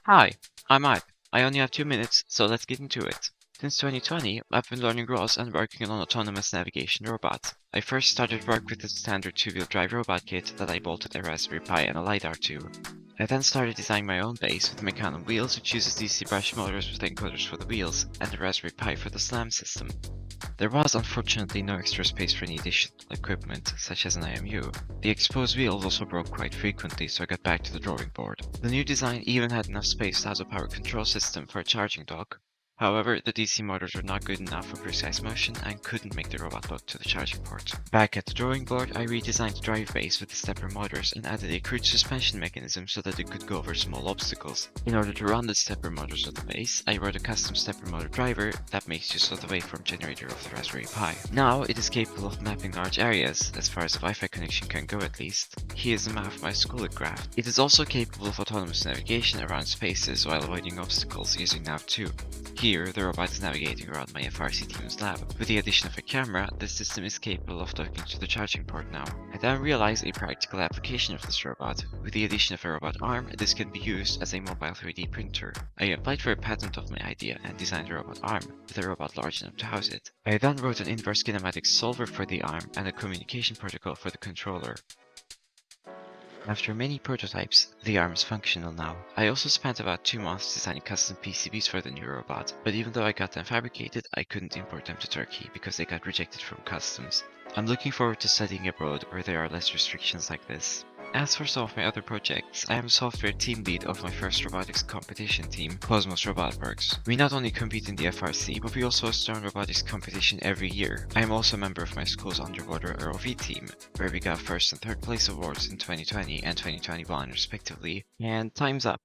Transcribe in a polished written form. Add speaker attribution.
Speaker 1: Hi, I'm Ike. I only have 2 minutes, so let's get into it. Since 2020, I've been learning roles and working on autonomous navigation robots. I first started work with a standard two-wheel drive robot kit that I bolted a Raspberry Pi and a LiDAR to. I then started designing my own base with Mecanum wheels which uses DC brush motors with encoders for the wheels and the Raspberry Pi for the SLAM system. There was unfortunately no extra space for any additional equipment, such as an IMU. The exposed wheels also broke quite frequently, so I got back to the drawing board. The new design even had enough space to house a power control system for a charging dock. However, the DC motors were not good enough for precise motion and couldn't make the robot hook to the charging port. Back at the drawing board, I redesigned the drive base with the stepper motors and added a crude suspension mechanism so that it could go over small obstacles. In order to run the stepper motors of the base, I wrote a custom stepper motor driver that makes use of the waveform generator of the Raspberry Pi. Now it is capable of mapping large areas, as far as a Wi-Fi connection can go at least. Here's a map of my school it graphed. It is also capable of autonomous navigation around spaces while avoiding obstacles using Nav2. Here, the robot is navigating around my FRC team's lab. With the addition of a camera, the system is capable of docking to the charging port now. I then realized a practical application of this robot. With the addition of a robot arm, this can be used as a mobile 3D printer. I applied for a patent of my idea and designed a robot arm, with a robot large enough to house it. I then wrote an inverse kinematics solver for the arm and a communication protocol for the controller. After many prototypes, the arm is functional now. I also spent about 2 months designing custom PCBs for the new robot, but even though I got them fabricated, I couldn't import them to Turkey because they got rejected from customs. I'm looking forward to studying abroad where there are less restrictions like this. As for some of my other projects, I am a software team lead of my first robotics competition team, Cosmos Robotworks. We not only compete in the FRC, but we also host our own robotics competition every year. I am also a member of my school's underwater ROV team, where we got first and third place awards in 2020 and 2021 respectively, and time's up.